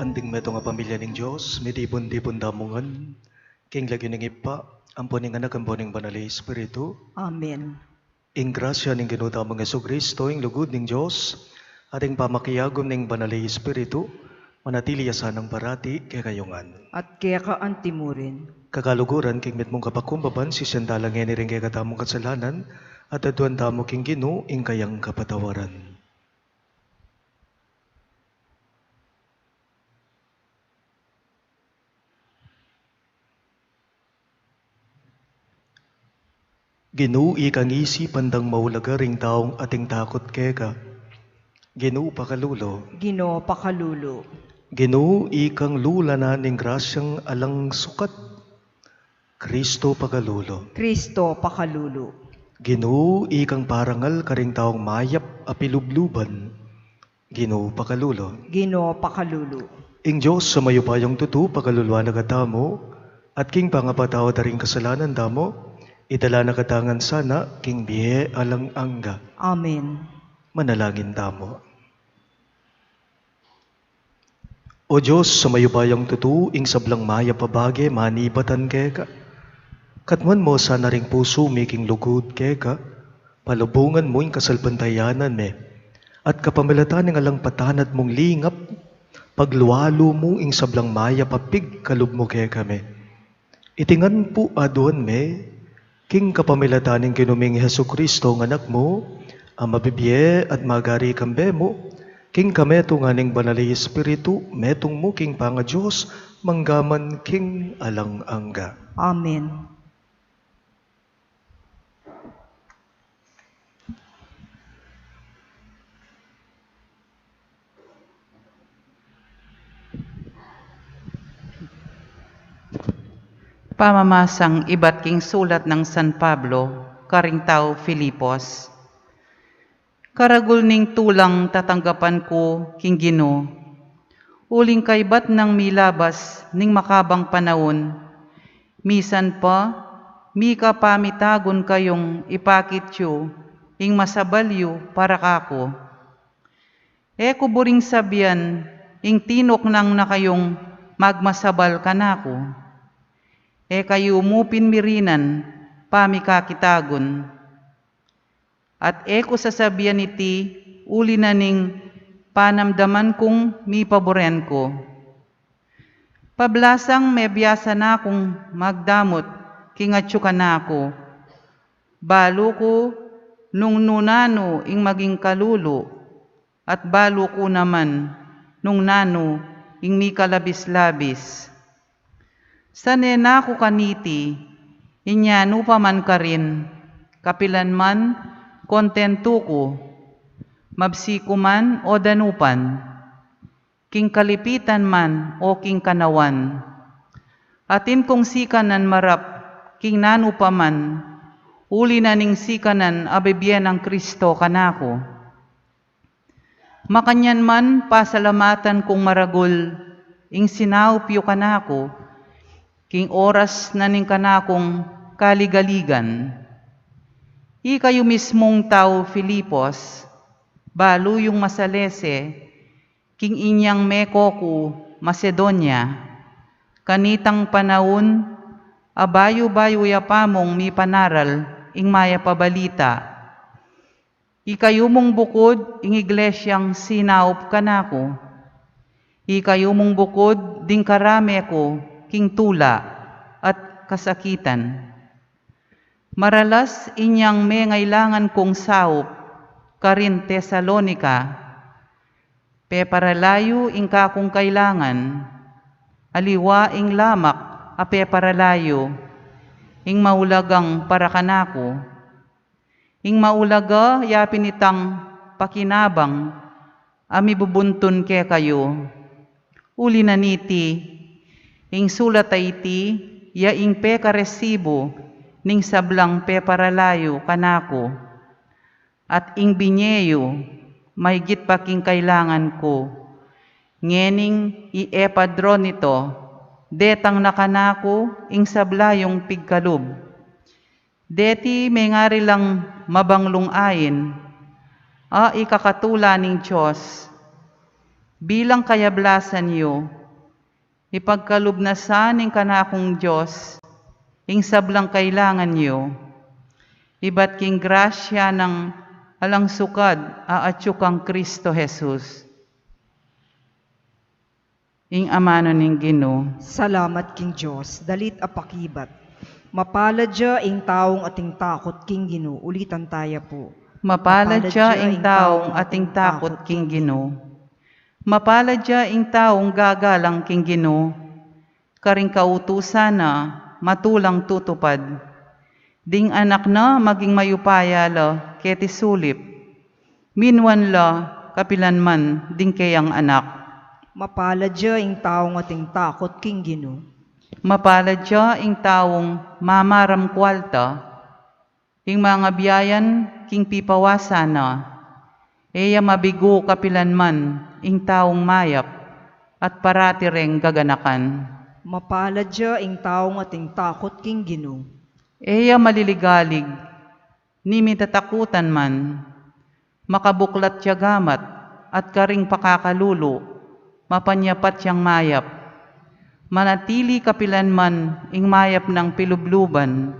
Anding meto nga pamilya ning Diyos, midibon-dibon damungan, king lagi ning ipa, amponing anak amponing banal nga Espiritu, Amen. ing grasya ning ginudamong Jesucristo, ing lugod ning Diyos, ating pamakiyagom ning banal nga Espiritu, manatili asan ng parati kay kayungan. At kaya ka antimurin. Kagaluguran king met mong kapakumbaban si sandalang nga ring kay katamong kasalanan, at aduan damo king Ginoo ing kayang kapatawaran. Ginoo ikang isi pandang maulaga ring taong ating takot keka. Ginoo pakalulo. Ginoo pakalulo. Ginoo ikang lula na ning grasyang alang sukat. Kristo pakalulo. Kristo pakalulo. Ginoo ikang parangal karing taong mayap apilubluban. Ginoo pakalulo. Ginoo pakalulo. Ing Diyos sa mayupayong tutu pakaluluan na katamo at king pangapatawa daring kasalanan damo idala na katangan sana king bihe alang angga. Amen. Manalangin tamo. O Diyos, sa mayupayang tutu, ing sablang maya pabage, manipatan keka. Katman mo sana ring puso, miking lugod keka. Palubungan mo ing kasalpantayanan me. At kapamilatan ng alang patanat mong lingap, pagluwalo mo ing sablang maya papig kalub mo keka me. Itingan po adon me, king kapamilatan ng kinuming Jesucristo ng anak mo, ang mabibye at magari kambe mo, king kameto nga ning banali Espiritu, metong mo king panga Diyos, manggaman king alang angga. Amen. Pamamasang iba't king sulat ng San Pablo, karing tao Filipos. Karagul ning tulang tatanggapan ko king Ginoo. Uling kaibat ng milabas ning makabang panahon. Misan pa, mika pamitagon kayong ipakityo ing masabalyo para kako. Eko buring sabian ing tinok nang na kayong magmasabal kanako. E kayo mupin mirinan, pamikakitagon. At eko sasabihan iti, uli na ning panamdaman kong mi paboren ko. Pablasang may biyasa na akong magdamot, kingatyo ka na ako. Balo ko nung nunano ing maging kalulo, at balo ko naman nung nano ing mi kalabis-labis. Sanena ko kaniti, inyano pa man ka rin, kapilan man, kontento ko, mabsiko man o danupan, king kalipitan man o king kanawan. Atin kong sikanan marap, king nano pa man, uli na ning sikanan abibyen ng Kristo kanako. Makanyan man pasalamatan kong maragul, ing sinaupyo kanako, king oras na ning kanakong kaligaligan. Ikayo mismong tao Filipos, balo yung masalese, king inyang mekoku Macedonia, kanitang panahon, abayo-bayo yapamong mi panaral, ing maya pabalita. Ikayo mong bukod, ing iglesyang sinaup kanako. Ikayo mong bukod, ding karame ko, king tula at kasakitan. Maralas inyang mengailangan kong saup, karin Tesalonika, peparalayo ing kakong kailangan, aliwa ing lamak a peparalayo, ing maulagang para kanako, ing maulaga yapin itang pakinabang, ami bubuntun ke kayo, uli na niti, ing sulat iti, ya ing peka resibo, ning sablang peparalayo kanako, at ing binyeyo, maygit pa king kailangan ko, ngening iepadron nito, detang nakanako, ing sablayong pigkalub. Deti may ngari lang mabanglong ayin, ikakatula ning Diyos, Bilang kayablasan niyo, ipagkalubnasan ng kanakong Diyos, ing sablang kailangan niyo, iba't king grasya ng alang sukad aatsukang Kristo Jesus. Ing amano ning Ginoo, Salamat king Diyos, dalit apakibat. Mapalad siya ing taong ating takot king Ginoo. Ulitan tayo po. mapalad siya ing taong ating takot king Ginoo. Mapalad siya ing taong gagalang king Ginoo. Karing kautusan na matulang tutupad. Ding anak na maging mayupaya la keti sulip. Minwan la kapilanman ding kayang anak. Mapalad siya ing taong ating takot king Ginoo. Mapalad siya ing taong mamaram kwalta. Ing mga biyayan king pipawasa na. Eya mabigo kapilanman ing taong mayap at parati reng gaganakan. Mapalad siya ing taong ating takot king Ginoo. Eya maliligalig, ni mitatakutan man, makabuklat siya gamat at karing pakakalulo, mapanyapat siyang mayap. Manatili kapilanman ing mayap ng pilubluban,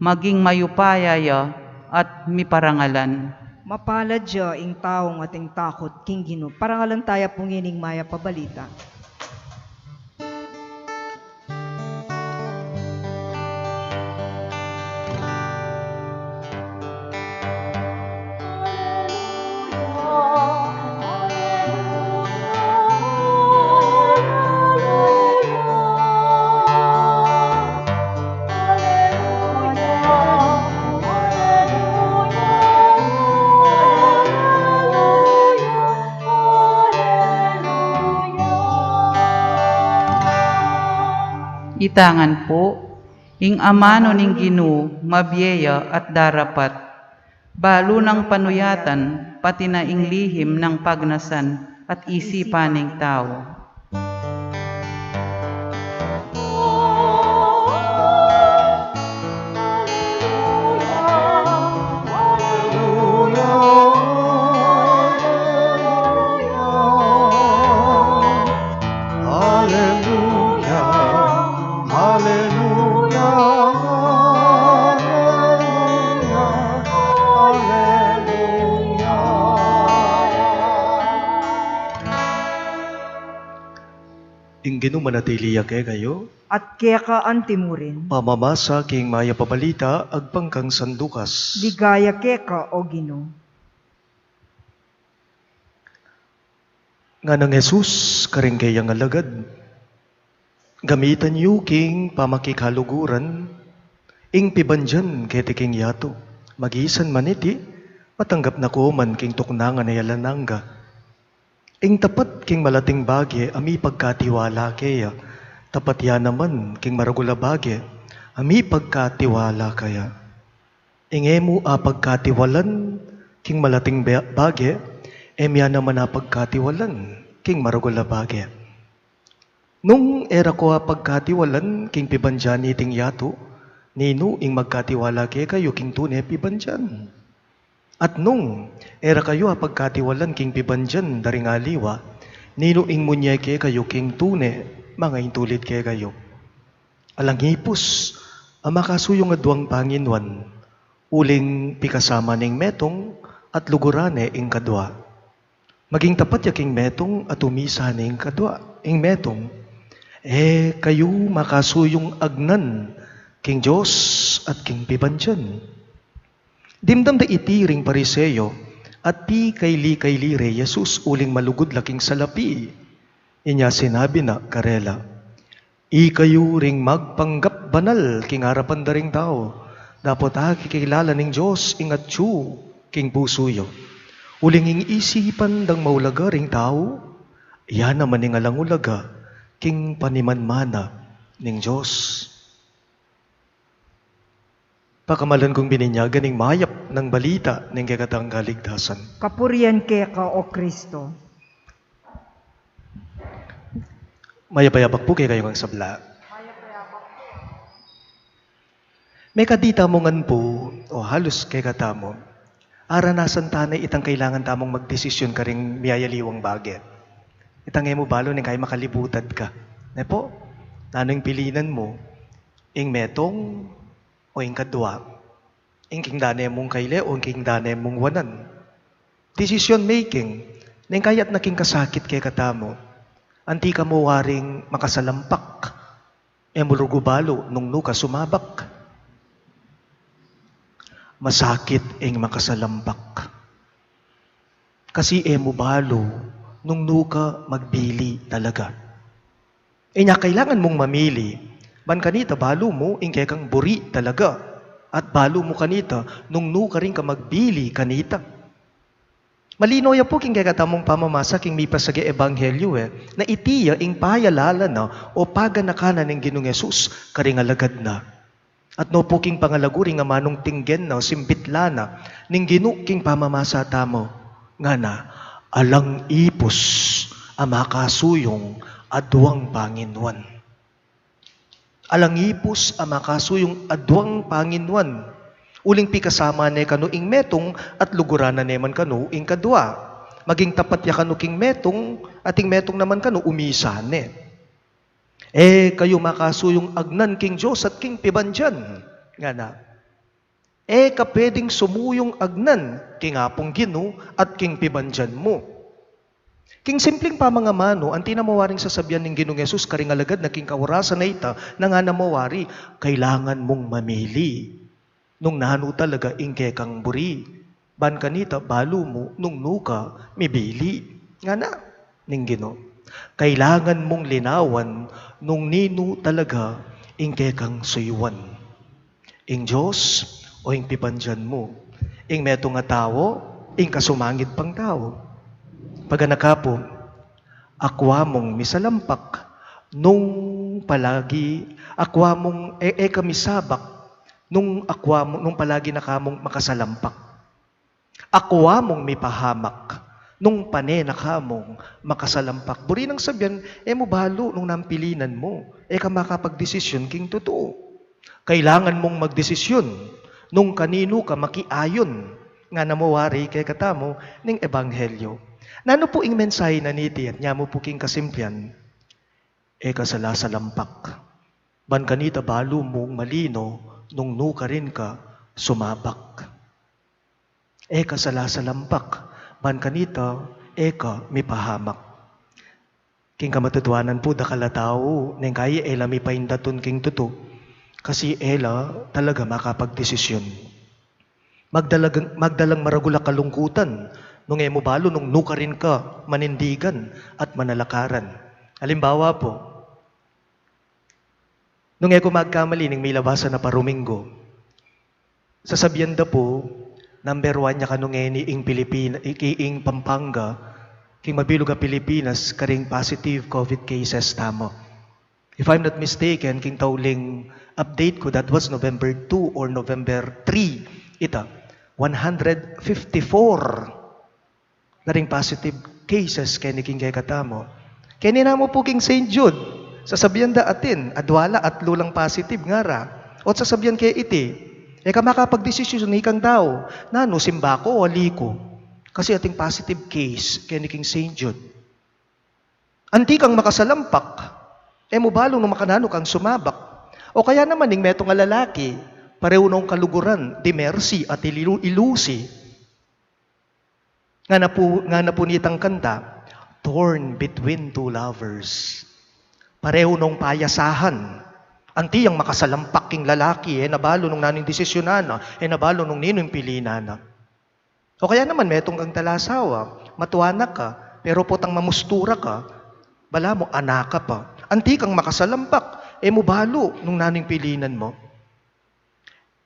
maging mayupayaya at miparangalan. Mapalad siya ing taong ating takot king Ginoo. Parangalan tayo pungining maya pabalita. Itangan po, ing amano ning Ginoo, mabiyeya at darapat, balo ng panuyatan, pati na ing lihim ng pagnasan at isipan ng tao. Ginoo manatiliya kay kayo, At kaya ka antimurin. pamamasa king maya pabalita agpangkang sandukas. Ligaya kaya ka o Ginoo. Nga ng Jesus, karing kayang alagad. Gamitan yu king pamakikaluguran, ing pibandyan kete king yato. Magisan maniti, matanggap na ko man king tuknangan na yalanangga. Ing tapat king malating bagye, ami pagkatiwala kaya. Tapat ya naman king maragula bagye, ami pagkatiwala kaya. Ingemu a pagkatiwalan, king malating bagye, emya naman a pagkatiwalan, king maragula bagye. Nung era ko a pagkatiwalan, king pibandyan iting yato, nino ing magkatiwala kaya kayo king tune pibandyan. At nung era kayo a pagkatiwalan king pibandyan daring aliwa, nino ing munyay kaya kayo king tune, mga intulit kaya kayo. Alang hipos, ang makasuyong adwang Panginwan, uling pikasama ning metong at lugurane ing kadwa. Maging tapat ya king metong at umisa ning kadwa, ing metong, kayo makasuyong agnan king Diyos at king pibandyan. Dimdam da itiring pariseyo at ti kayli re Jesus uling malugod laking salapi. Inya sinabi na karela, kayo ring magpanggap banal king harapan da ring tao. Dapat kikilala ning Diyos ingat tsu king pusuyo. Uling ing isipan dang maulaga ring tao, yan naman ing alangulaga king panimanmana ning Diyos. Pakamalan kong bininyagan ng mayap ng balita ng kakatang kaligtasan. Kapurian kaya ka o Kristo. Mayapayapak po kayo kayong sabla. May kadita mo ngan po, o halos kay katamo, aranasan tanay itang kailangan tamong magdesisyon ka ring miyayaliwang bagay. Itangay mo balo ning kay makalibutad ka. Ne po, nano yung pilinan mo, ing metong o ing kadwa, ing king dane mong kayle o ing king dane mong wanan. Decision making, ning kayat naking kasakit kay katamo, anti ka mo waring makasalampak, e mulugubalo nung nuka sumabak. Masakit ing makasalampak. Kasi mo balo nung nuka magbili talaga. Inya kailangan mong mamili. Ban kanita balo mo ing kang buri talaga. At balo mo kanita nung nuka rin ka magbili kanita. Malino ya po king katamong pamamasa king mipasage ebanghelyo na itiya ing payalala na o paganakanan ng Ginoong Yesus karingalagad na. At no po king pangalaguri nga manong tinggen na o simbitla na ning Ginoo king pamamasa tamo nga na alang ipos amakasuyong adwang Panginuan. Alang ipos amakasuyong adwang Panginuan. Uling pikasama ne kano ing metong at luguranan neman kano ing kadwa. Maging tapat ya kano king metong ating metong naman kano umisane. Kayo makasuyong agnan king Diyos at king pibanjan. Nga na. Kapwedeng sumuyong agnan king apong Ginoo at king pibanjan mo. King simpleng pamangamano, ang tinamawaring sasabihan ng Ginoong Yesus karingalagad na king kaurasan na ita na nga namawari, kailangan mong mamili. Nung nano talaga ing kekang buri. Ban kanita, balo mo, nung nuka, mibili. Nga na, ning Ginoo. Kailangan mong linawan nung nino talaga ing kekang suyuan. Ing Diyos o ing pipanjan mo. Ing meto nga tao, ing kasumangit pang tao. Paganakapo, akwa mong misalampak nung palagi, akwa mong kamisabak nung akwa mo, nung palagi na kamong makasalampak. Akwa mong mipahamak nung pane na kamong makasalampak. Buri nang sabihan, mo balo nung nampilinan mo. Ka makapagdesisyon king totoo. Kailangan mong magdesisyon nung kanino ka makiayon nga namawari kay katamo ning ebanghelyo. Nano po ing mensahe na niti at niya mo po king kasimpian, kasalasalampak. Ban kanita balo mong malino nung nuka rin ka sumabak. Kasalasalampak. Ban kanita, ka mipahamak. King kamatutuanan po, dakala tao, neng kaya mi paindaton king tuto. Kasi talaga makapagdesisyon. Magdalang maragula kalungkutan, nung mo balo, nung nuka rin ka, manindigan at manalakaran. Halimbawa po, nung ko magkamali, ning may labasan na parumingo, sasabihan da po, number 1 niya kanong ing Pilipinas, ing Pampanga, king mabilog a Pilipinas, karing positive COVID cases tamo. If I'm not mistaken, king tauling update ko, that was November 2 or November 3, 154 na ring positive cases kaya king kay katamo. Kaya ninamo po king St. Jude, sasabihan da atin, adwala at lulang positive nga ra. O sasabihan kay iti, ka makapagdesisyon ikang daw, nano, simbako o aliko. Kasi ating positive case, kaya ni King St. Jude. Anti kang makasalampak, mo balong nung makanano kang sumabak. O kaya naman, ning metong nga lalaki, pareho nung kaluguran, di mercy at ilusi. Nga napunitang kanta, torn between two lovers. Pareho nung payasahan. Anti ang makasalampak king lalaki, nabalo nung naning desisyonana, nabalo nung nino yung pilinana. O kaya naman, metong kang talasawa, matuanak ka, pero potang mamustura ka, bala mo, anak ka pa. Anti kang makasalampak, mo balo nung naning pilinan mo.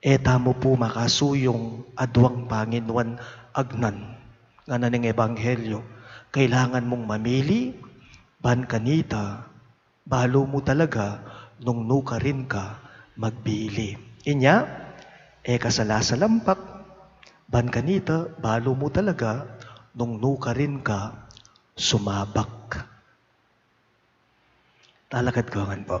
Tamo po makasuyong adwang Panginuan agnan, nga naning ebanghelyo. Kailangan mong mamili, ban kanita, balo mo talaga, nung nuka rin ka magbili. Inya, kasalasalampak, ban kanita, balo mo talaga, nung nuka rin ka sumabak. Talakad ko po.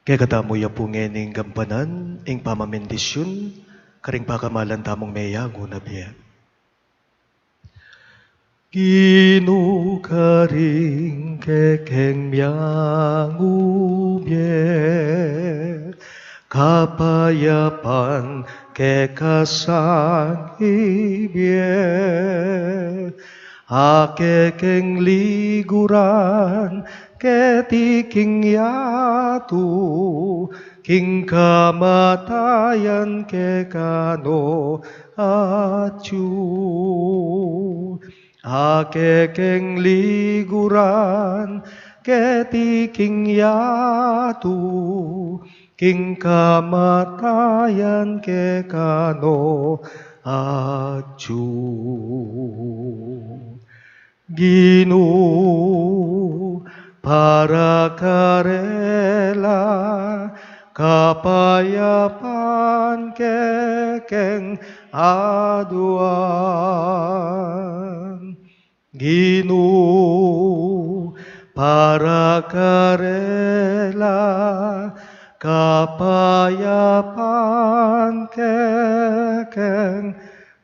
Kaya katamo ya po ngening gampanan, ing pamamendisyon, karing pakamalan tamong meyago na biya. Ginukaring kekeng miangubye, kapayapan kekasang ibye, akekeng liguran ketiking yatu, king kamatayan kekano acu. Akekeng liguran ketiking yatu, king kamatayan kekano acu. Ginu para karela kapayapan kekeng aduan. Ginu para karela kapayapan kekeng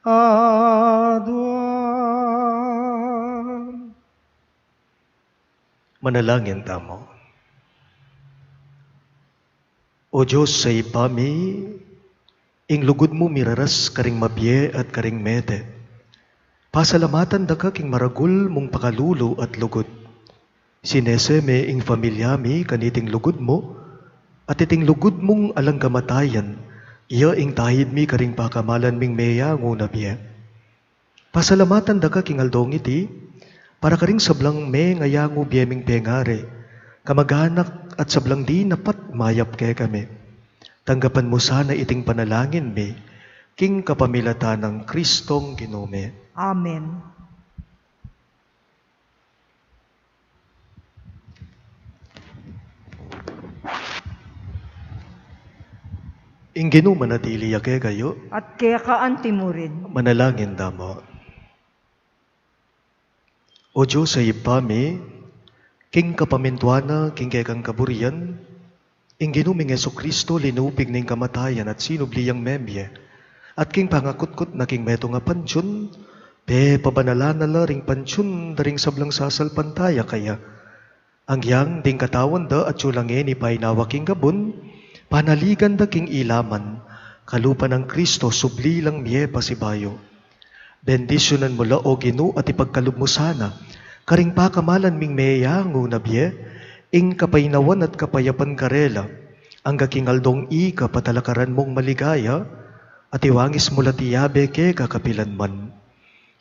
aduan. Manalangin tamo. O Diyos sa ipami, ing lugod mo miraras karing mabye at karing mete. Pasalamatan da ka king maragul mong pakalulo at lugod. Sineseme ing familyami kaniting lugod mo, at iting lugod mong alang kamatayan, iya ing tahid mi karing pakamalan ming meyango na biya. Pasalamatan da ka king aldong iti, para karing sablang me ngayango biya ming pengare, kamaganak at sablang di napat mayap kay kami. Tanggapan mo sana iting panalangin mi, king kapamilatan ng Kristong Ginome. Amen. Ing Ginoo manatili yake kayo, At kaya kaanti mo rin. manalangin damo. O Diyos sa ipami, king kapamintuana, king kay kang kaburian, ing ginuming Yesu Kristo linupig ning kamatayan at sinubliyang memye, at king pangakutkot na king meto nga pansyon, pe pabanalana la ring pansyon daring sablang sasalpantaya kaya. Ang yang ding katawan da at sulangin ipainawa king gabon, panaligan da king ilaman, kalupa ng Kristo subli lang miye pasibayo. Bendisyonan mo la o Ginoo at ipagkalub mo sana, karing pakamalan ming meyango na biye, ing kapainawan at kapayapan karela, ang kakingaldong kapatalakaran mong maligaya, at iwangis mo latiyabe ke kakapilan man.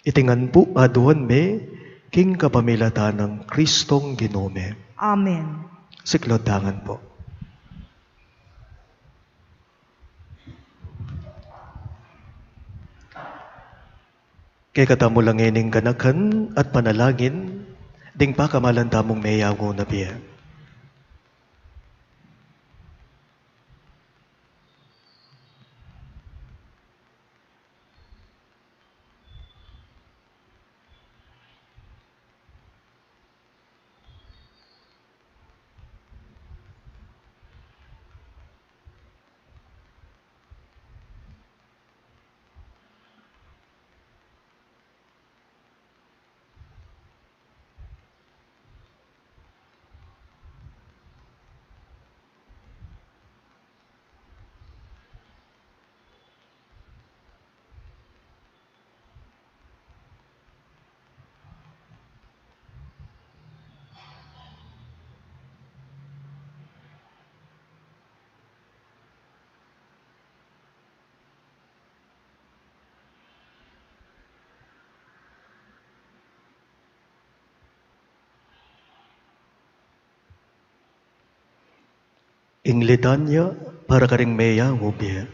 Itingan po aduan me, king kapamilatan ng Kristong Ginome. Amen. Siklodangan po. Kay katamo lang ining ganakan at panalangin, ding pakamalan tamong meyango na biya. Ing litanya para karing meyango biya.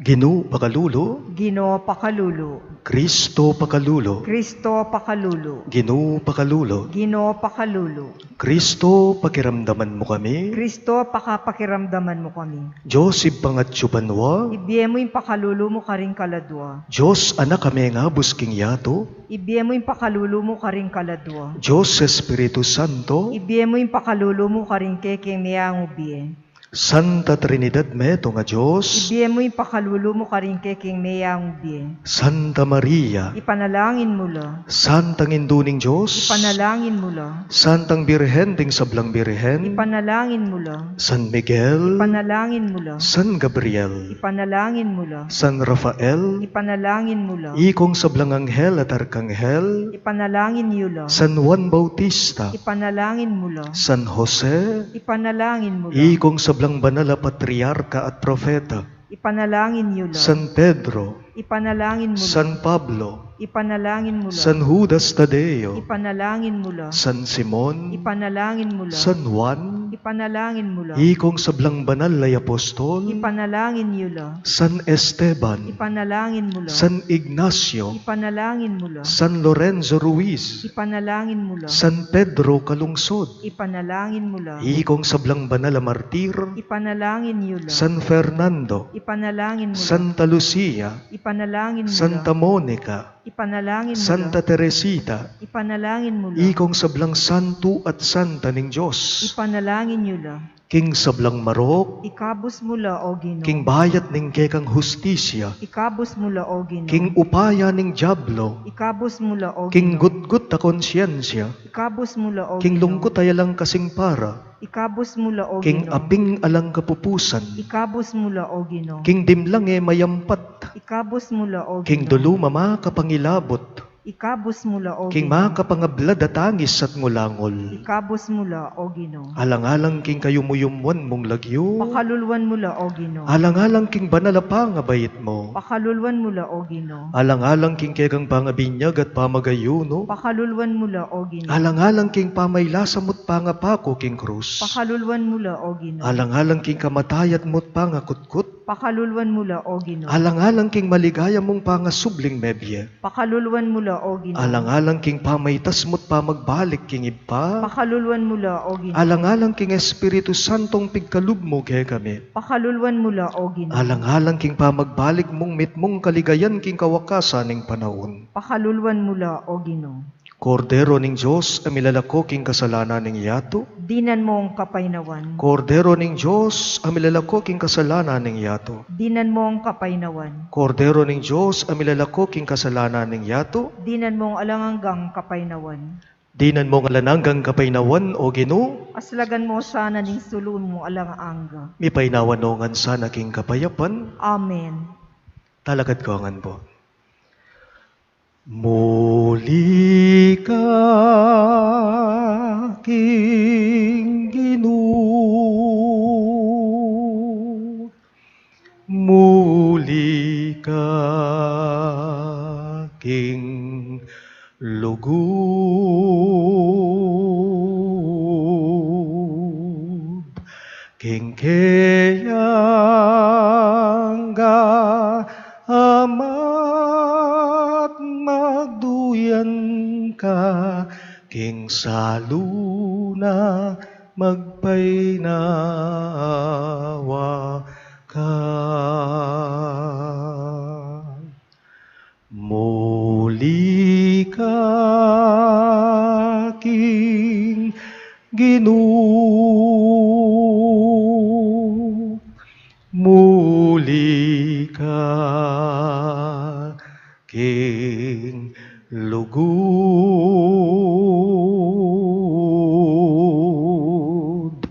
Ginoo pakalulo, Ginoo pakalulo, Kristo pakalulo, Kristo pakalulo, Ginoo pakalulo, Ginoo pakalulo, Kristo pakiramdaman mo kami, Kristo pakapakiramdaman mo kami. Diyos ipangatsubanwa, Ibiye mo yung pakalulo mo karing kaladwa. Diyos anak kami nga busking yato, Ibiye mo yung pakalulo mo karing kaladwa. Diyos Espiritu Santo, Ibiye mo yung pakalulo mo karing keke miyang ubiye. Santa Trinidad meto nga Diyos, Ibiye mo yung pakalulo mo karing kekeng miyang ubiye. Santa Maria, Ipanalangin mo la. Santang Induning Diyos, Ipanalangin mo la. Santang Birhen ding Sablang Birhen, Ipanalangin mo la. San Miguel, Ipanalangin mo la. San Gabriel, Ipanalangin mo la. San Rafael, Ipanalangin mo la. Ikong Sablang Anghel at Arkanghel, Ipanalangin niyo la. San Juan Bautista, Ipanalangin mo la. San Jose, Ipanalangin mo la. Ikong Sablang Banal na Patriarka at Profeta, Ipanalangin niyo la. San Pedro, Ipanalangin mo la. San Pablo, Ipanalangin mo la. San Judas Tadeo, Ipanalangin mo la. San Simon, Ipanalangin mo la. San Juan, Ipanalangin mo la. Ikong Sablang Banal na Apostol, Ipanalangin niyo la. San Esteban, Ipanalangin mo la. San Ignacio, Ipanalangin mo la. San Lorenzo Ruiz, Ipanalangin mo la. San Pedro Kalungsod, Ipanalangin mo la. Ikong Sablang Banal na Martir, Ipanalangin niyo la. San Fernando, Ipanalangin mo la. Santa Lucia, Ipanalangin mo la. Santa Monica, Ipanalangin mo la. Santa Teresita, Ipanalangin mo la. Ikong Sablang Santo at Santa ning Diyos, Ipanalangin niyo la. King Sablang Marok, Ikabos mo la o Ginoo. King Bayat ning Kekang Hustisya, Ikabos mo la o Ginoo. King Upaya ning Diablo, Ikabos mo la o King Ginoo. Gutgut ta konsyensya, Ikabos mo la o King Ginoo. Lungkot ay alang kasing para, Ikabos mo la o King Ginoo. Aping alang kapupusan, Ikabos mo la o Ginoo. King Dimlang e mayampat, Ikabos mo la o King Ginoo. Duluma makapangilabot, Ikabos mo la o King Ginoo. makapangablad at angis at ngulangol, Ikabos mo la o Ginoo. alang-alang King kayumuyumwan mong lagyo, Pakalulwan mo la o Ginoo. alang-alang King banalapa nga bayit mo, Pakalulwan mo la o Ginoo. alang-alang King Kekang pangabinyag at pamagayuno, Pakalulwan mo la o Ginoo. alang-alang King pamaylasamot pangapako King Cruz, Pakalulwan mo la o Ginoo. alang-alang King kamatayat mo't pangakutkut, Pakalulwan mo la o Ginoo. alang-alang King maligaya mong pangasubling mebye, Pakalulwan mo la o Ginoo. alang-alang King pamaytas mo't pamagbalik King ipa, Pakalulwan mo la o Ginoo. alang-alang King Espiritu Santong pigkalubmo kay kami, Pakalulwan mo la o Ginoo. alang-alang King pamagbalik mong mitmong kaligayan King kawakasan ning panahon. Pakalulwan mo la o Ginoo. Kordero ning Diyos, amilalako King kasalanan ning yato, Dinan mo ang kapaynawan. Kordero ning Diyos, amilalako King kasalanan ning yato, Dinan mo ang kapaynawan. Kordero ning Diyos, amilalako King kasalanan ning yato, Dinan mo ang alanganggang kapaynawan. dinan mo nga lananggang kapaynawan o Ginoo, Aslagan mo sana ning sulun mo alangaangga. mi painawanongan sana King kapayapan, Amen. talagad ko angan po. Muli ka, King Ginoo, muli ka, King Lugod, King Keyangga, Ama't magduyan ka, King Saluna, magpainawa ka. Muli ka, King Ginoo, muli ka, King Lugod,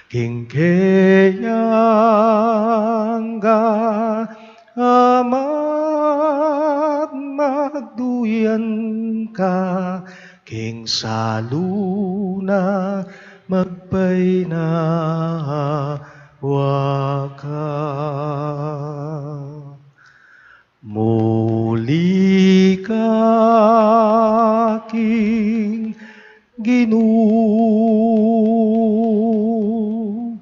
King Keyangga, Ama't magduyan ka, King Saluna, magpainawa ka. Muli ka, King Ginoo,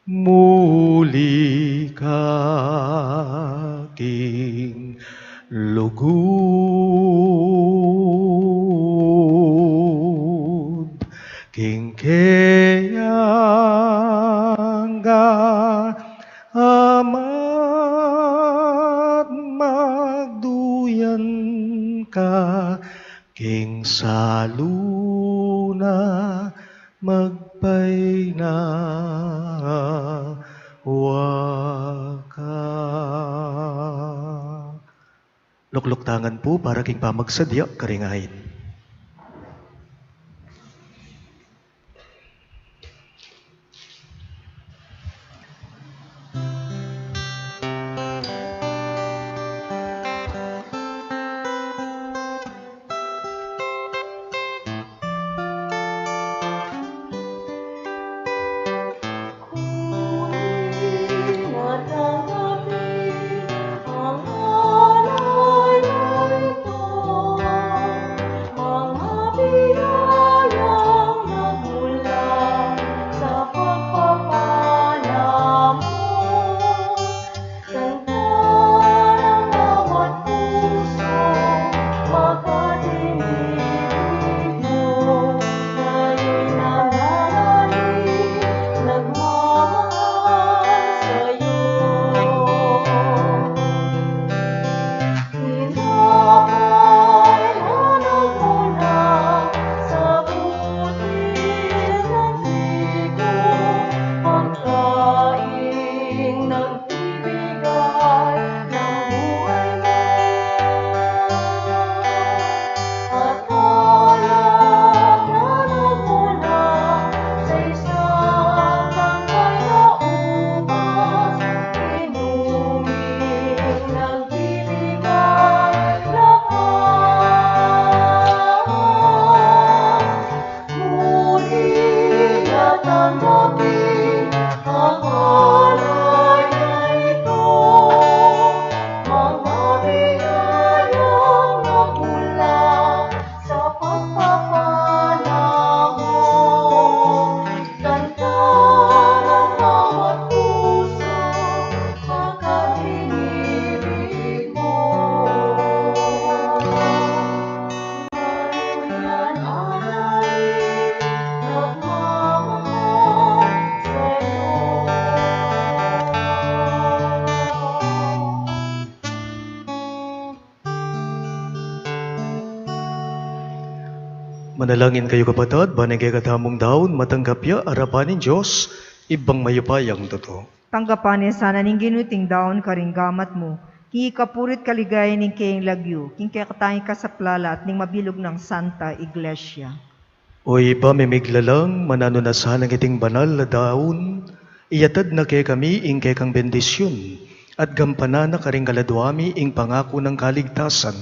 muli ka, Kaya nga ama't magduyan ka, king saluna magpay na waka. Lukluktangan po para king pamagsadya karingahin. Manalangin kayo kapatid, banagay katamong daon, matanggap ya, arapanin Diyos, ibang mayupayang totoo. Tanggapan niya sana ning ginuting daon karinggamat mo. King ikapurit kaligaya ning kayong lagyo. King kaya katangin ka sa plala at ning mabilog ng Santa Iglesia. O iba mimiglalang, manano na sana iting banal na daon, iyatad na kay kami ing kay kang bendisyon, at gampanan na karing kaladwami ing pangako ng kaligtasan.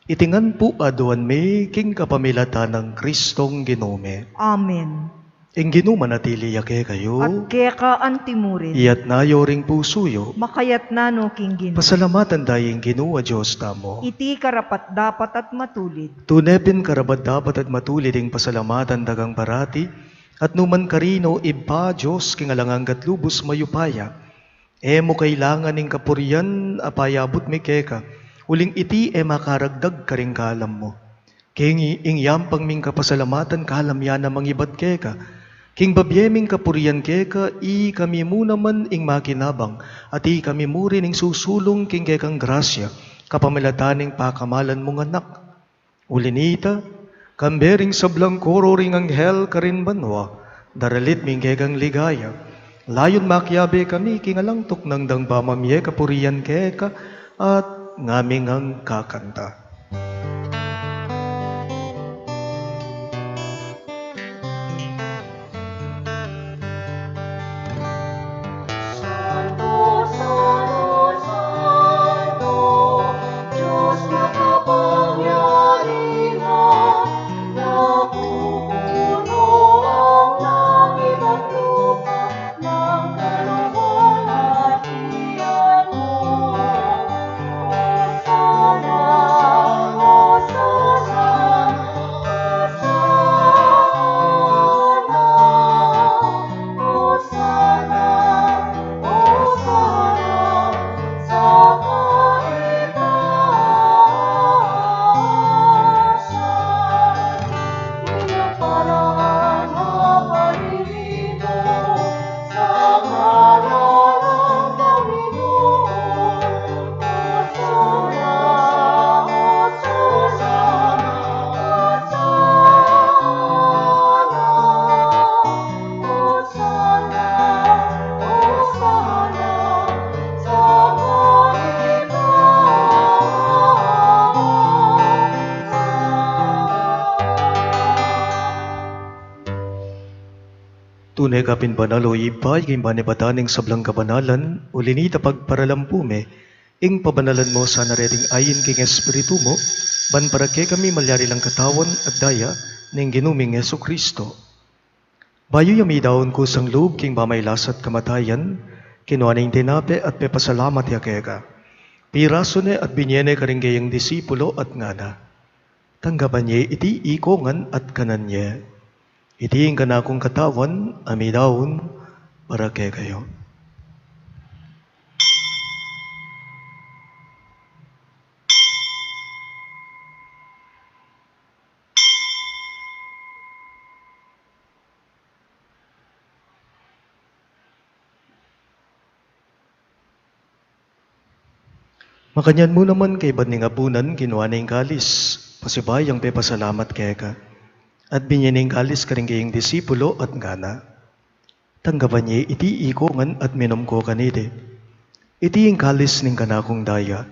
Itingan po aduan me king kapamilata ng Kristong Ginome. Amen. Ing ginuman natili yake kayo, At kaya ka antimurin. iyat nayo ring pusuyo, Makayat na no king gino. pasalamatan dayeng ginuwa Diyos tamo. Iti karapat dapat at matulid. Tunepin karabat dapat at matulid ing pasalamatan dagang parati, at numan karino iba Diyos kingalanganggat lubos mayupaya. Emo kailangan ing kapurian apayabot mi keka, uling iti makaragdag karing kalam mo. King ing yampang ming kapasalamatan kalam yana mangibat keka, king babyeming kapurian keka, i kami mo naman ing makinabang, at i kami mo rin ing susulong king kekang grasya, kapamilataning pakamalan mong anak. Ulinita, kambering sablang koro ring anghel karin banwa, daralit ming kekang ligaya. Layon makyabe kami kingalangtok ng dang pamamye kapurian keka, at ngaming ang kakanta. Sana Tunay ka pinbanalo ibay kay manibataning sablang kabanalan, ulinita pagparalampume, ing pabanalan mo sa nareding ayin king Espiritu mo, ban para kay kami malyari lang katawan at daya, ning ginuming Yesu Kristo. Bayo yami daon ko sang loob king mamaylasat kamatayan, kinuaning tinape at pepasalamat ya kaya. Piraso ne at binyene karinggayang disipulo at ngana. Tanggapan niya iti ikongan at kanan niya. Iti ang kanakong katawan, ami daon, para kay kayo. Makanyan mo naman kay ba't ning apunan, kinuha na yung kalis. Pasibayang pepasalamat kaya ka. At binyaning kalis ka rin kayong disipulo at ngana. Tanggapan niya iti ikongan at minom ko kanide. Iti yung kalis ning kanakong daya.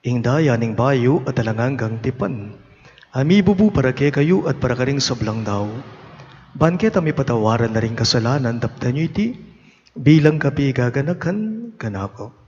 Ing daya ning bayo at alanganggang tipan. Ami bubu para kay kayo at para karing sablang daw. Banket ami patawaran na rin kasalanan tapta niyo iti. Bilang kapi gaganakan kanako.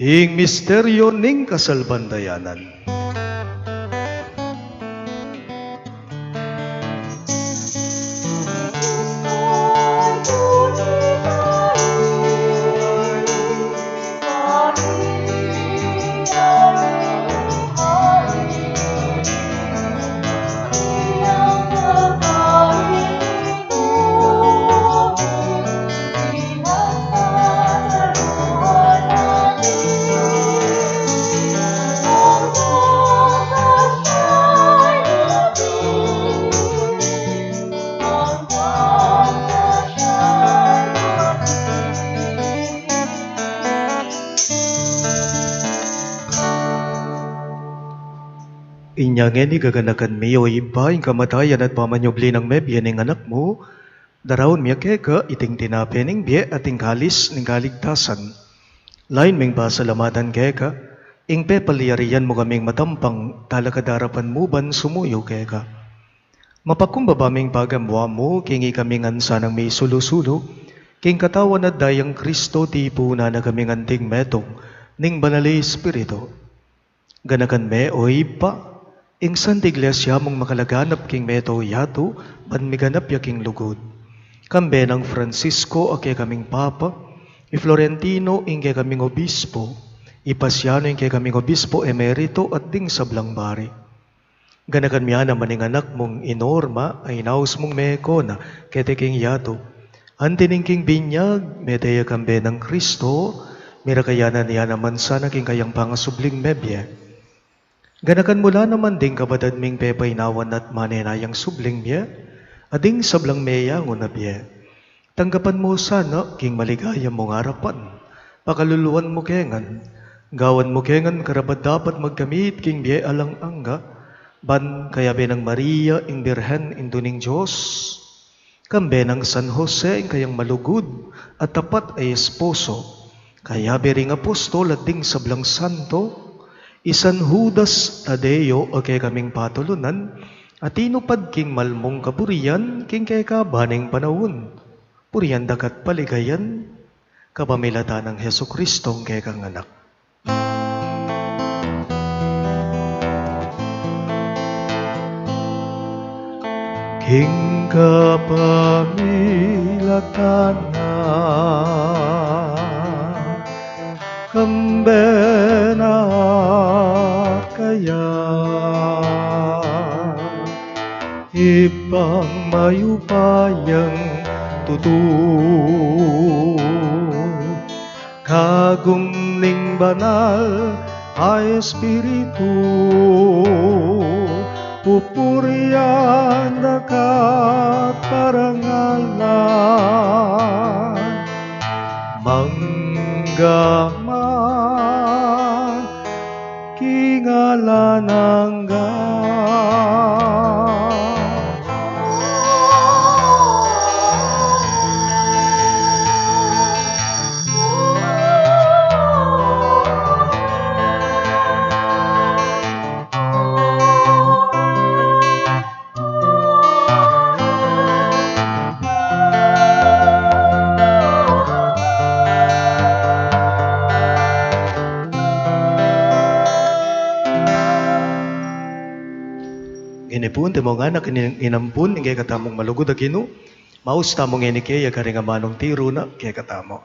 Ing misteryo ning kasalbandayanan. Inyangin igaganakan miyo iba yung kamatayan at pamanyobli ng mebye ng anak mo, darawon miya keka iting tinape ning biye at ing kalis ning kaligtasan. Lain ming pasalamatan keka, ing pepaliyarian mo kaming matampang talakadarapan mo ban sumuyo keka. Mapakumbaba ming pagamwa mo, kingi kaming ansa ng may sulusulo, king katawan at dayang Kristo tipo na kaming anting metong, ning banali Espiritu. Ganakan me o ipa, ing Santa Iglesia mong makalaganap king meto yato, ban miganap ya king lugod. Kambe ng Francisco ake kaming Papa, i Florentino ing kay kaming Obispo, ipasiano ing kay kaming Obispo Emerito at ding sablang bari. Ganakan miya naman ing anak mong inorma ay naus mong meko na kete king yato. Antining king binyag, meteya kambe ng Kristo, mirakayanan niya naman sana king kayang pangasubling mebye. Ganakan mula naman ding kabadad ming pepay nawan at manenayang subling miya, ading sablang meya ngunab ye. Tanggapan mo sana king maligaya mong harapan, pakaluluan mo kengan, gawan mo kengan karabat dapat magkamit king biye alang angga, ban kaya benang Maria ing Birhen induning Diyos, kambe ng San Jose ing kayang malugod at tapat ay esposo, kaya bering apostol at ding sablang santo, isan Judas Tadeo o kay kaming patulunan, at inupad king malmong kaburian, king kay kabaning panahon. Purian dagat paligayan, kabamilata ng Heso Kristong kay kang anak. King kapamilatan na, kambe na kaya ibang mayupayang tutu kagum ning banal ay Espiritu pupurian dakat parangalan manggaman kingalanangga inipun, timo nga na inampun, ingay katamong malugod na Ginoo. Maus tamong enike, yagari nga manong tiro na, kaya katamo.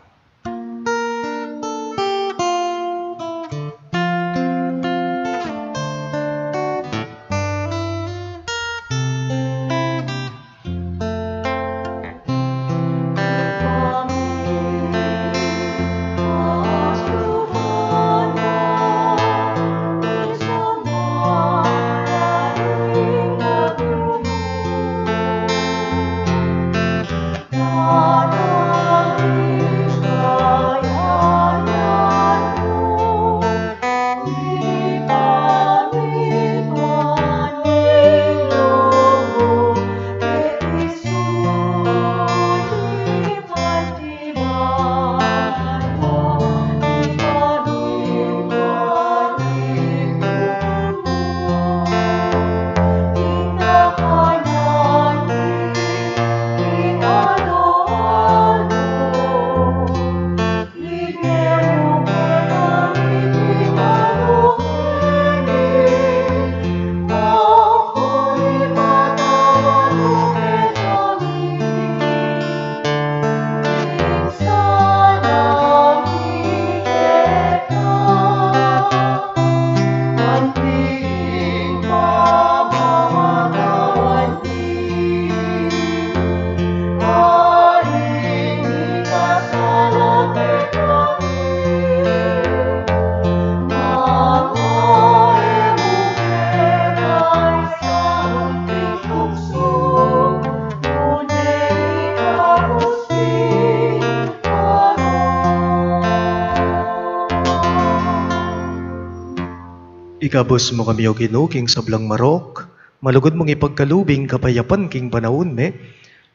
Ikabos mo kami o Ginoo king sablang marok, malugod mong ipagkalubing kapayapan king panahon me,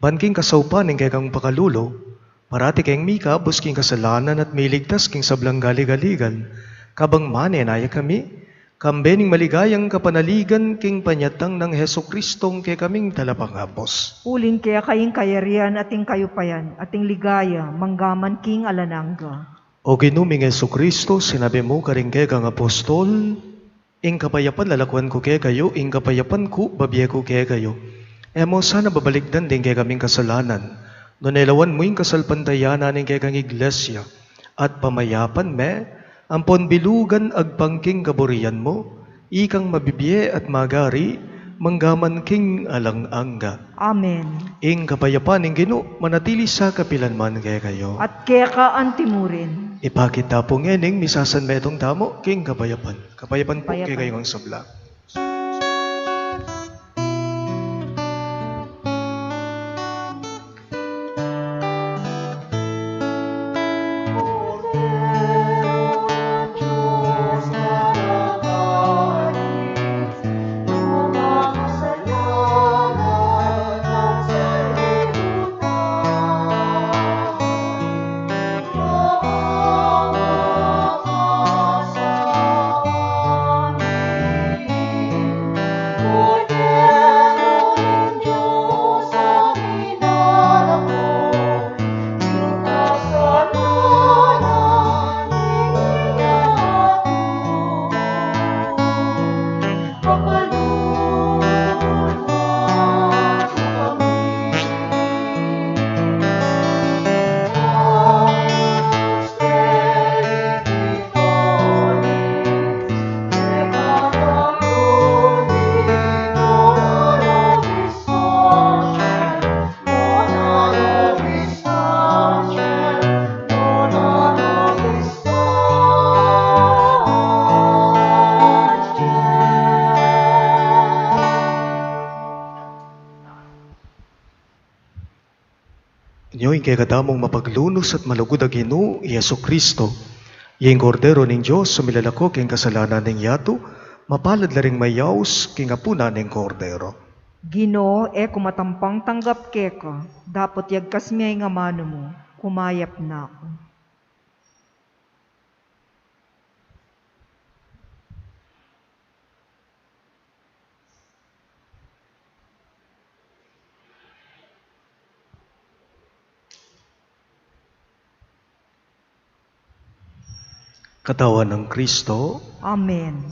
ban king kasaupan ing kay kang pakalulo, parati kayong mikabos king kasalanan at miligtas king sablang galigaligan, kabang mane naya kami, kambening maligayang kapanaligan king panyatang ng Heso Kristong kay kaming talapangapos. Ulin kaya kaying kayarian ating kayupayan, ating ligaya, manggaman king alanangga. O ginuming Heso Kristo, sinabi mo karing kay kang apostol, ing kapayapan lalakwan ko kay kayo, ing kapayapan ko babiye ko kay kayo. Emo sana babaligdan din kay kaming kasalanan, no nelawan mo ing kasalpantayanan ing kay kang iglesia, at pamayapan me, ampon bilugan agpangking kaburian mo, ikang mabibiye at magari, manggaman king alang-angga. Amen. Ing kapayapan ing Ginoo manatili sa kapilanman kay kayo. At kaya ka antimurin. Ipakita po ngening misasan metong tamo king kapayapan. Kapayapan po kay Kapayapan. kayo ang sabla. Inyo'y kay kadamong mapaglunos at malugod ang Ginoo, Yesu Kristo. Yung kordero ning Diyos, sumilalako king kasalanan ning yato, mapalad laring mayaws king apuna ning kordero. Ginoo, kumatampang tanggap keka, dapat yagkas miyay nga mano mo, kumayap na ako. Katawan ng Kristo, Amen.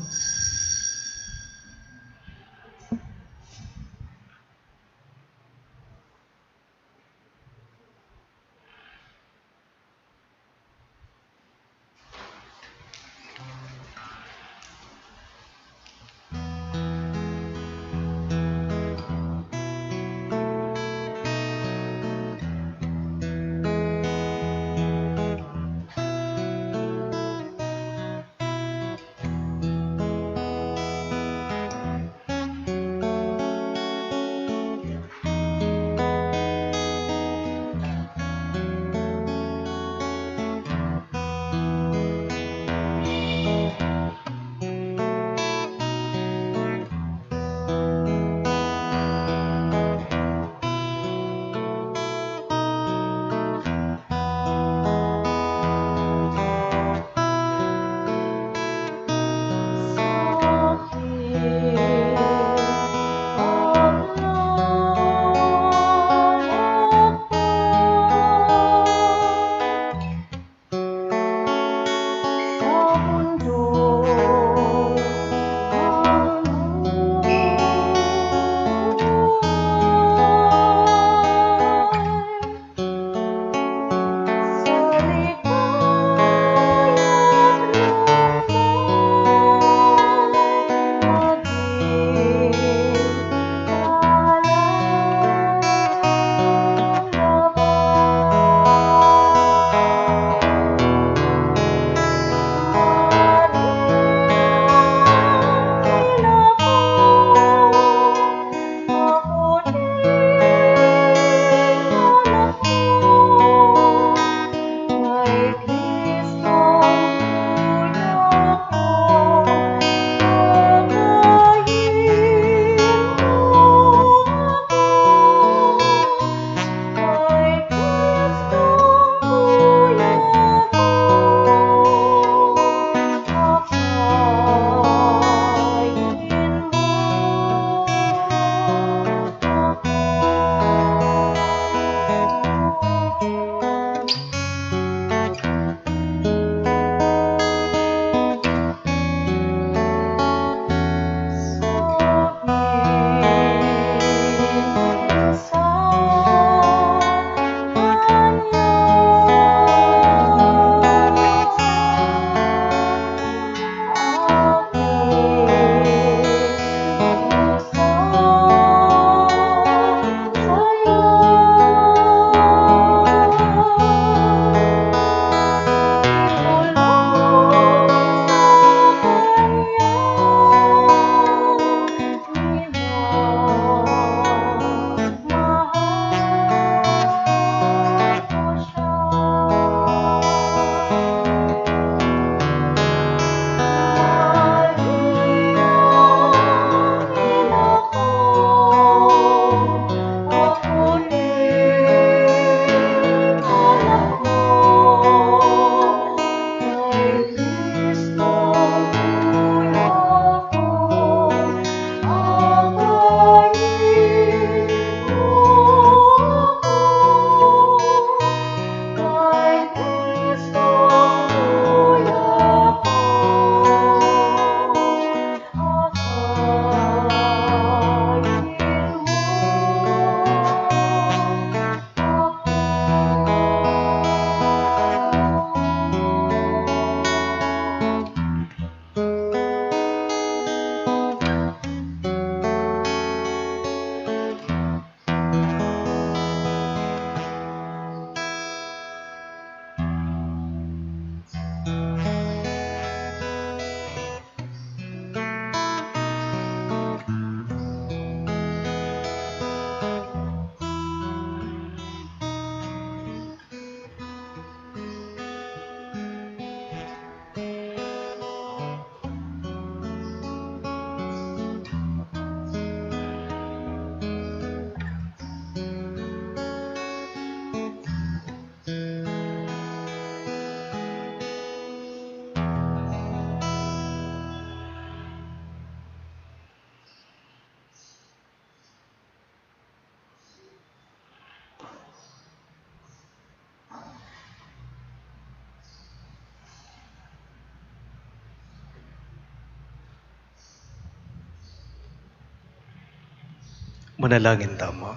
Manalangin tamo.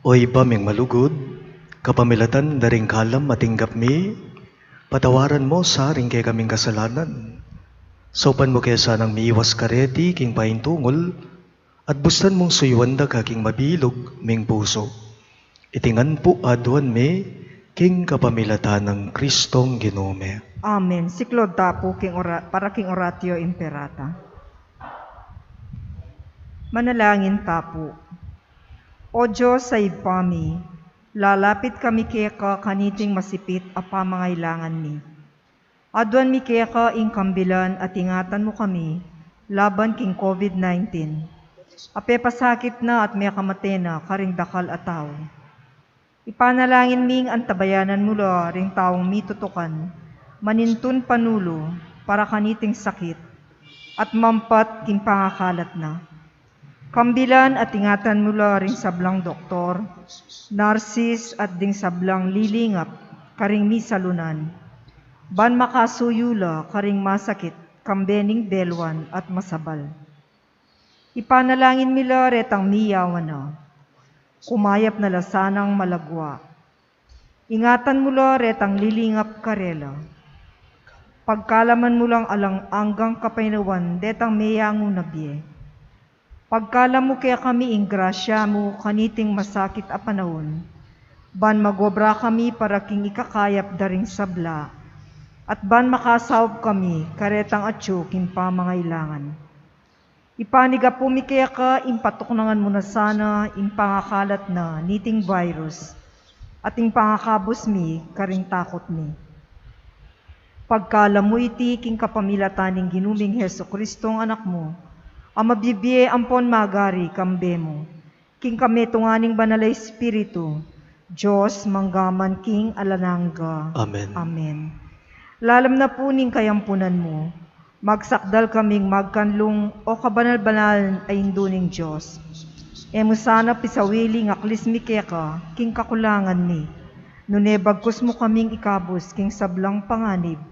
Oy baming malugod, kapamilatan daring kalam matinggap mi, patawaran mo sa ring kay kaming kasalanan. Sopan mo kaya sanang miiwas kareti king paintungol, at bustan mong suyuanda kaking mabilog ming puso. Itingan po aduan mi, king kapamilatan ng Kristong Ginome. Amen. Siklod tapo para king oratio imperata. Manalangin tapo. O Diyos sa ipami, lalapit kami kaya ka kaniting masipit a pamangailangan ni. Aduan mi kaya ka ing kambilan at ingatan mo kami, laban king COVID-19. Ape pasakit na at may kamate na karing dakal at tao. Ipanalangin ming antabayanan mula ring taong mitutukan, manintun panulo para kaniting sakit, at mampat king pangakalat na. Kambilan at ingatan mula ring sablang doktor, narsis at ding sablang lilingap, karing misalunan. Ban makasuyula karing masakit, kambening belwan at masabal. Ipanalangin mila retang miyawan na, kumayap na lasanang malagwa. Ingatan mula retang lilingap karela. Pagkalaman mo lang alang anggang kapainawan, detang meyango na biye. Pagkalam mo kaya kami ing grasya mo kaniting masakit a panahon, ban magobra kami para king ikakayap daring sabla, at ban makasawb kami karetang atyo king pamangailangan. Ipaniga po mi kaya ka impatuknangan mo na sana impangakalat na niting virus, at ing pangakabos mi karing takot mi. Pagkalam mo iti king kapamilataning ginuming Heso Kristong anak mo, ang mabibiye ampon magari kambe mo. King kami tunganing banalay Espiritu, Diyos manggaman king alanangga. Amen. Amen. Lalam na po ning kayampunan mo, magsakdal kaming magkanlong o kabanal-banal ay induning Diyos. Emo sana pisawili ng aklis mi keka, king kakulangan mi. Nune bagkus mo kaming ikabos king sablang panganib,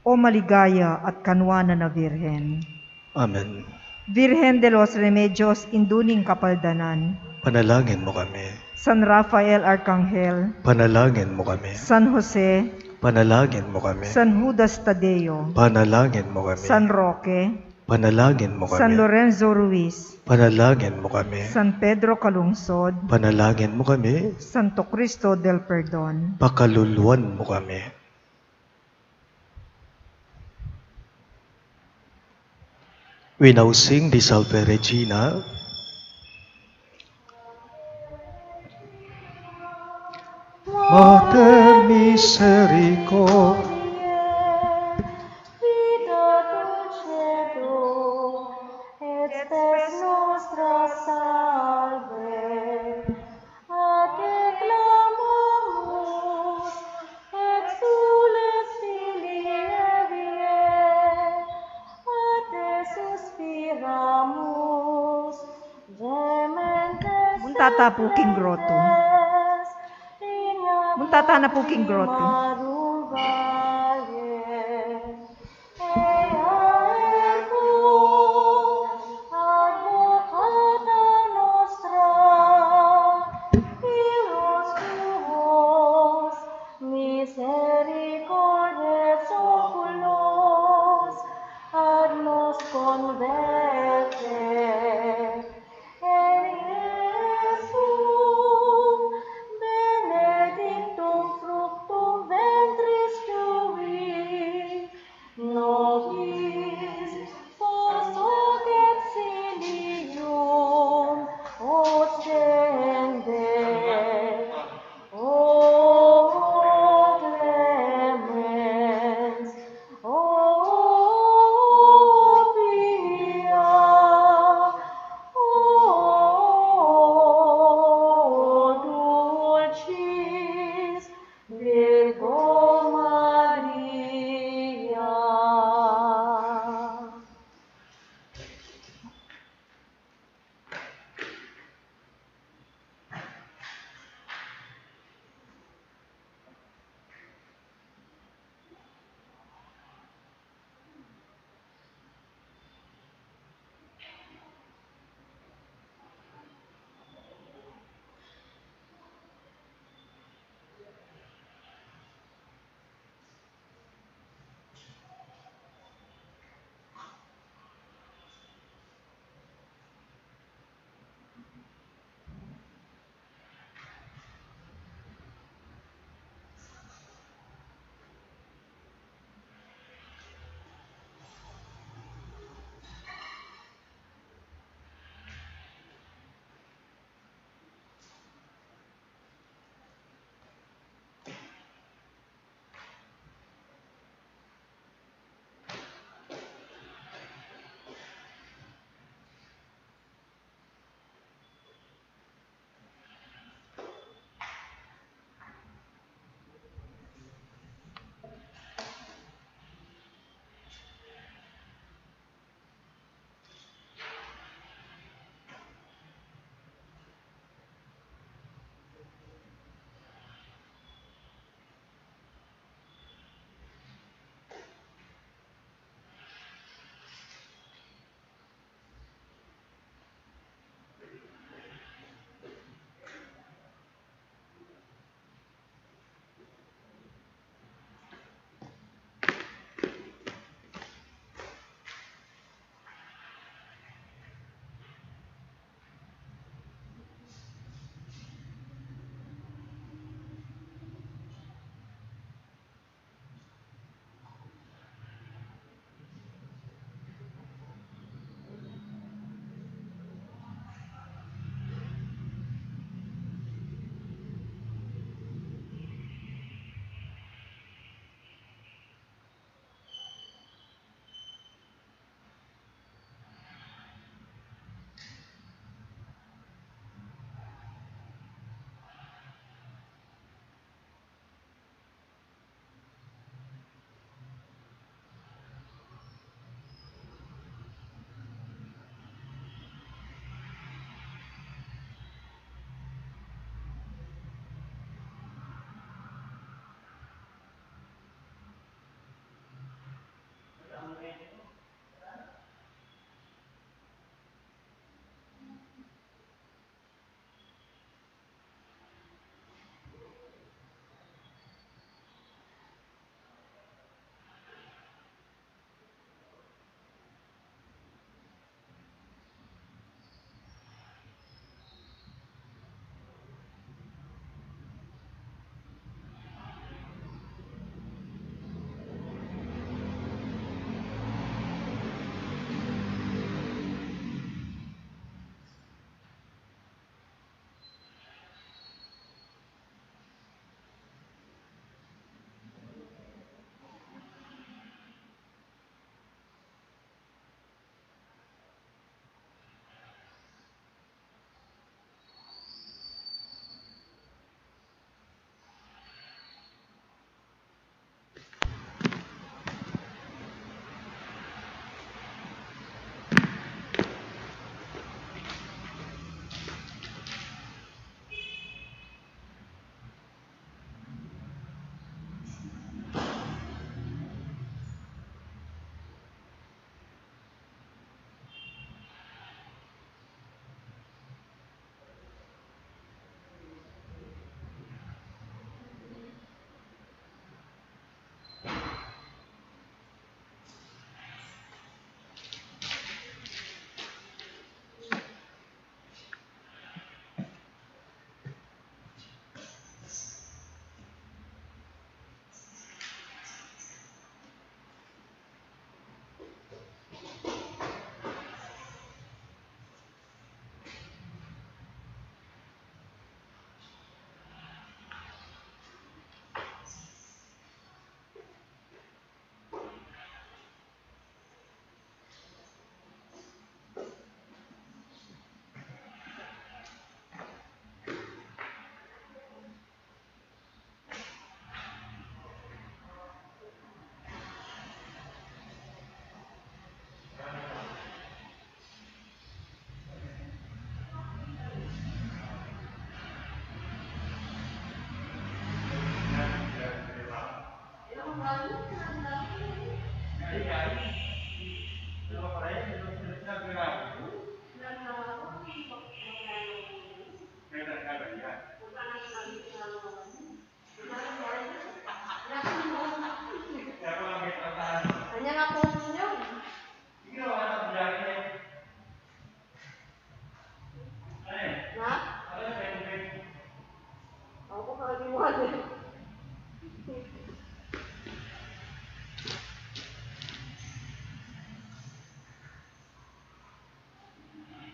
o maligaya at kanwana na Virhen. Amen. Virgen de los Remedios, induning kapaldanan. Panalangin mo kami. San Rafael Arcangel, Panalangin mo kami. San Jose, Panalangin mo kami. San Judas Tadeo, Panalangin mo kami. San Roque, Panalangin mo San kami. Lorenzo Ruiz, Panalangin mo kami. San Pedro Calungsod, Panalangin mo kami. Santo Cristo del Perdon. Pakaluluan mo kami. We now sing the Salve Regina. Mater misericordiae, Vita dulcedo, et spes nostra salve. A te clamamus, exules filii Evae, a te suspiramus, gementes Muntata po king grotto. es, Muntata na po king grotto. madrugada.